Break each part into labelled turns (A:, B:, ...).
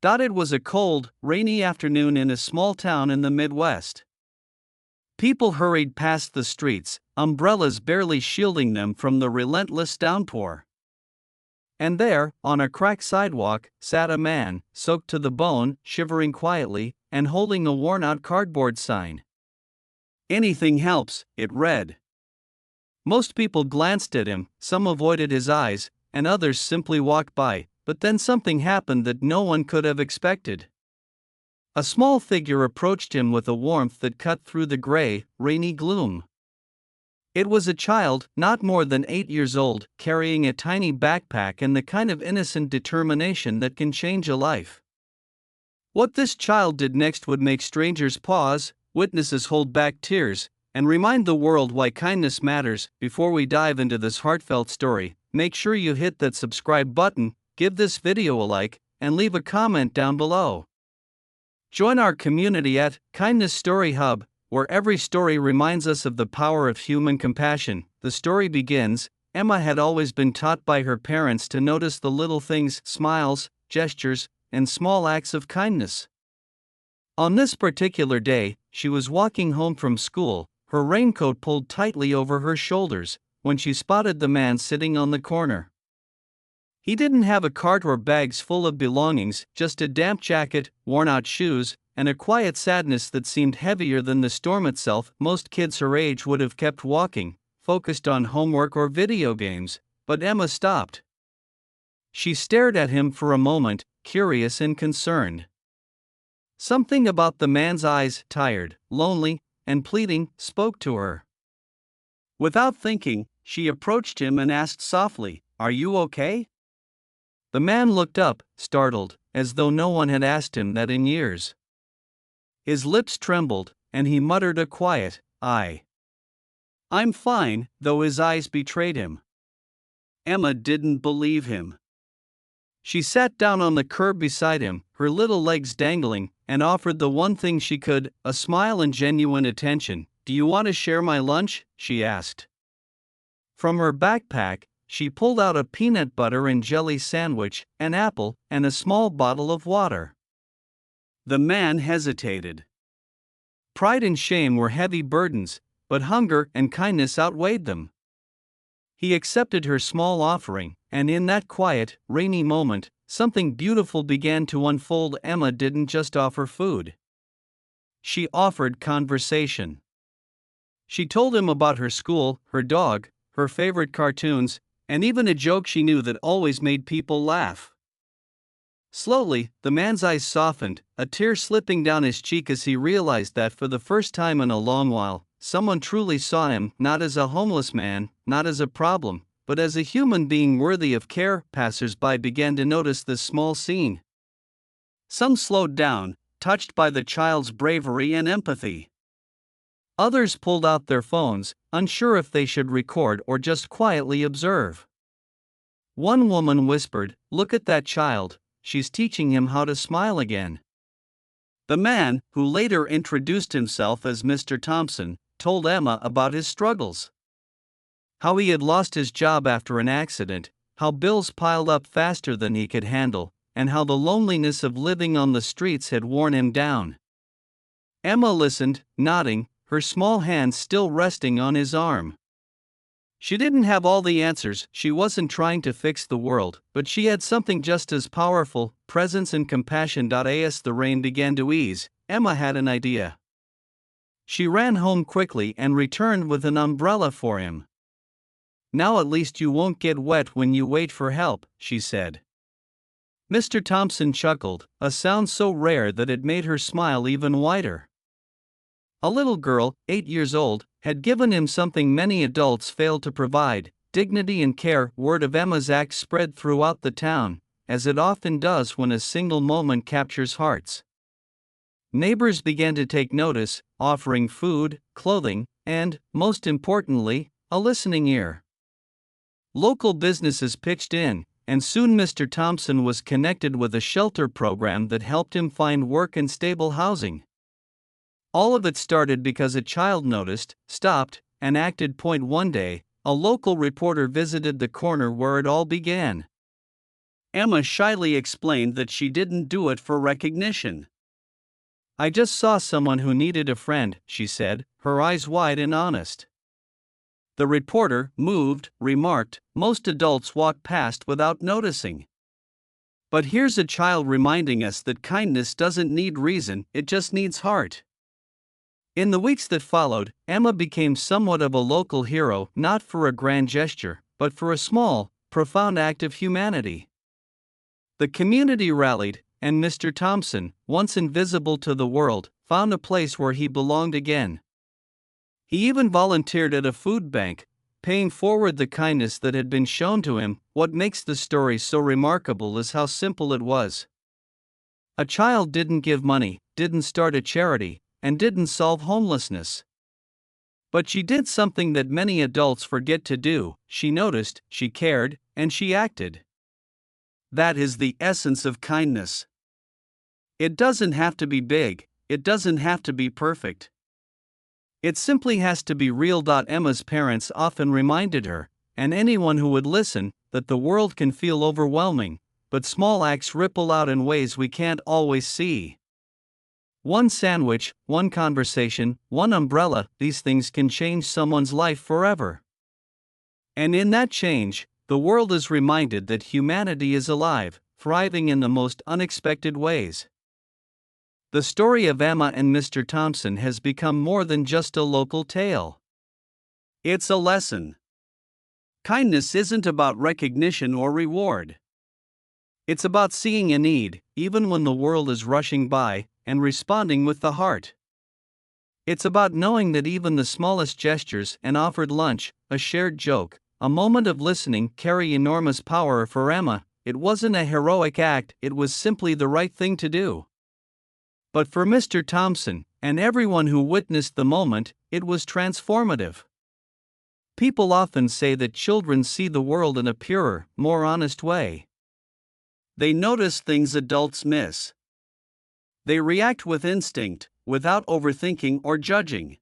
A: It was a cold, rainy afternoon in a small town in the Midwest. People hurried past the streets, umbrellas barely shielding them from the relentless downpour. And there, on a cracked sidewalk, sat a man, soaked to the bone, shivering quietly, and holding a worn-out cardboard sign. "Anything helps," it read. Most people glanced at him, some avoided his eyes, and others simply walked by, but then something happened that no one could have expected. A small figure approached him with a warmth that cut through the gray, rainy gloom. It was a child, not more than 8 years old, carrying a tiny backpack and the kind of innocent determination that can change a life. What this child did next would make strangers pause, witnesses hold back tears, and remind the world why kindness matters. Before we dive into this heartfelt story, make sure you hit that subscribe button, give this video a like, and leave a comment down below. Join our community at Kindness Story Hub, where every story reminds us of the power of human compassion. The story begins. Emma had always been taught by her parents to notice the little things, smiles, gestures, and small acts of kindness. On this particular day, she was walking home from school, her raincoat pulled tightly over her shoulders, when she spotted the man sitting on the corner. He didn't have a cart or bags full of belongings, just a damp jacket, worn-out shoes, and a quiet sadness that seemed heavier than the storm itself. Most kids her age would have kept walking, focused on homework or video games, but Emma stopped. She stared at him for a moment, curious and concerned. Something about the man's eyes, tired, lonely, and pleading, spoke to her. Without thinking, she approached him and asked softly, "Are you okay?" The man looked up, startled, as though no one had asked him that in years. His lips trembled, and he muttered a quiet, "I'm fine," though his eyes betrayed him. Emma didn't believe him. She sat down on the curb beside him, her little legs dangling, and offered the one thing she could, a smile and genuine attention. "Do you want to share my lunch?" she asked. From her backpack, she pulled out a peanut butter and jelly sandwich, an apple, and a small bottle of water. The man hesitated. Pride and shame were heavy burdens, but hunger and kindness outweighed them. He accepted her small offering, and in that quiet, rainy moment, something beautiful began to unfold. Emma didn't just offer food. She offered conversation. She told him about her school, her dog, her favorite cartoons, and even a joke she knew that always made people laugh. Slowly, the man's eyes softened, a tear slipping down his cheek as he realized that for the first time in a long while, someone truly saw him, not as a homeless man, not as a problem, but as a human being worthy of care. Passers-by began to notice this small scene. Some slowed down, touched by the child's bravery and empathy. Others pulled out their phones, unsure if they should record or just quietly observe. One woman whispered, "Look at that child, she's teaching him how to smile again." The man, who later introduced himself as Mr. Thompson, told Emma about his struggles. How he had lost his job after an accident, how bills piled up faster than he could handle, and how the loneliness of living on the streets had worn him down. Emma listened, nodding, her small hand still resting on his arm. She didn't have all the answers, she wasn't trying to fix the world, but she had something just as powerful, presence and compassion. As the rain began to ease, Emma had an idea. She ran home quickly and returned with an umbrella for him. "Now at least you won't get wet when you wait for help," she said. Mr. Thompson chuckled, a sound so rare that it made her smile even wider. A little girl, 8 years old, had given him something many adults failed to provide, dignity and care. Word of Emma's act spread throughout the town, as it often does when a single moment captures hearts. Neighbors began to take notice, offering food, clothing, and, most importantly, a listening ear. Local businesses pitched in, and soon Mr. Thompson was connected with a shelter program that helped him find work and stable housing. All of it started because a child noticed, stopped, and acted. One day, a local reporter visited the corner where it all began. Emma shyly explained that she didn't do it for recognition. "I just saw someone who needed a friend," she said, her eyes wide and honest. The reporter, moved, remarked, "Most adults walk past without noticing." But here's a child reminding us that kindness doesn't need reason, it just needs heart. In the weeks that followed, Emma became somewhat of a local hero, not for a grand gesture, but for a small, profound act of humanity. The community rallied, and Mr. Thompson, once invisible to the world, found a place where he belonged again. He even volunteered at a food bank, paying forward the kindness that had been shown to him. What makes the story so remarkable is how simple it was. A child didn't give money, didn't start a charity, and didn't solve homelessness. But she did something that many adults forget to do: she noticed, she cared, and she acted. That is the essence of kindness. It doesn't have to be big, it doesn't have to be perfect. It simply has to be real. Emma's parents often reminded her, and anyone who would listen, that the world can feel overwhelming, but small acts ripple out in ways we can't always see. One sandwich, one conversation, one umbrella, these things can change someone's life forever. And in that change, the world is reminded that humanity is alive, thriving in the most unexpected ways. The story of Emma and Mr. Thompson has become more than just a local tale. It's a lesson. Kindness isn't about recognition or reward. It's about seeing a need, even when the world is rushing by, and responding with the heart. It's about knowing that even the smallest gestures, an offered lunch, a shared joke, a moment of listening, carry enormous power. For Emma, it wasn't a heroic act, it was simply the right thing to do. But for Mr. Thompson, and everyone who witnessed the moment, it was transformative. People often say that children see the world in a purer, more honest way. They notice things adults miss. They react with instinct, without overthinking or judging.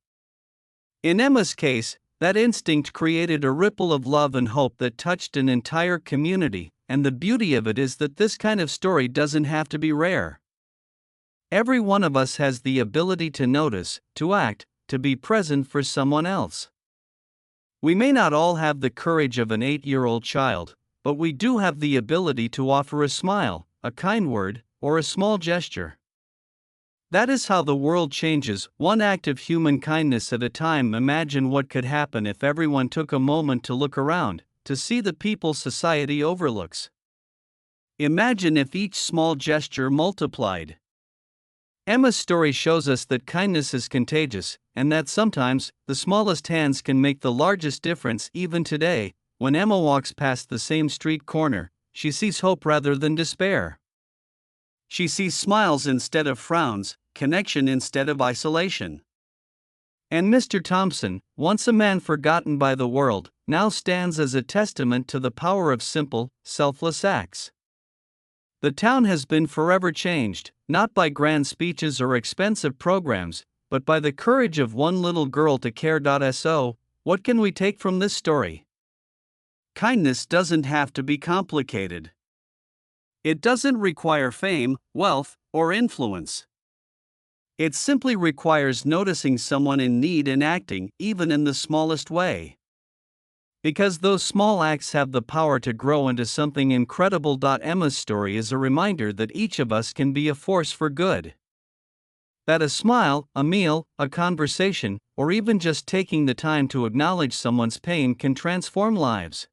A: In Emma's case, that instinct created a ripple of love and hope that touched an entire community, and the beauty of it is that this kind of story doesn't have to be rare. Every one of us has the ability to notice, to act, to be present for someone else. We may not all have the courage of an 8-year-old child, but we do have the ability to offer a smile, a kind word, or a small gesture. That is how the world changes, one act of human kindness at a time. Imagine what could happen if everyone took a moment to look around, to see the people society overlooks. Imagine if each small gesture multiplied. Emma's story shows us that kindness is contagious, and that sometimes, the smallest hands can make the largest difference. Even today, when Emma walks past the same street corner, she sees hope rather than despair. She sees smiles instead of frowns, connection instead of isolation. And Mr. Thompson, once a man forgotten by the world, now stands as a testament to the power of simple, selfless acts. The town has been forever changed, not by grand speeches or expensive programs, but by the courage of one little girl to care. So, what can we take from this story? Kindness doesn't have to be complicated. It doesn't require fame, wealth, or influence. It simply requires noticing someone in need and acting, even in the smallest way. Because those small acts have the power to grow into something incredible. Emma's story is a reminder that each of us can be a force for good. That a smile, a meal, a conversation, or even just taking the time to acknowledge someone's pain can transform lives.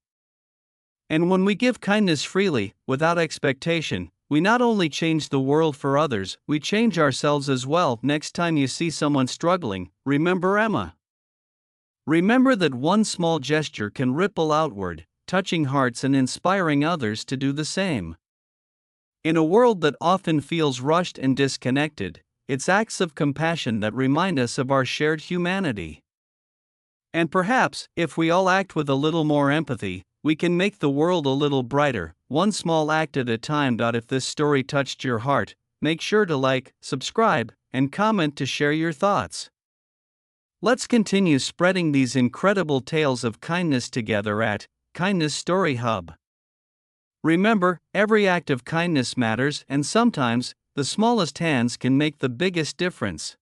A: And when we give kindness freely, without expectation, we not only change the world for others, we change ourselves as well. Next time you see someone struggling, remember Emma. Remember that one small gesture can ripple outward, touching hearts and inspiring others to do the same. In a world that often feels rushed and disconnected, it's acts of compassion that remind us of our shared humanity. And perhaps, if we all act with a little more empathy, we can make the world a little brighter, one small act at a time. If this story touched your heart, make sure to like, subscribe, and comment to share your thoughts. Let's continue spreading these incredible tales of kindness together at Kindness Story Hub. Remember, every act of kindness matters, and sometimes, the smallest hands can make the biggest difference.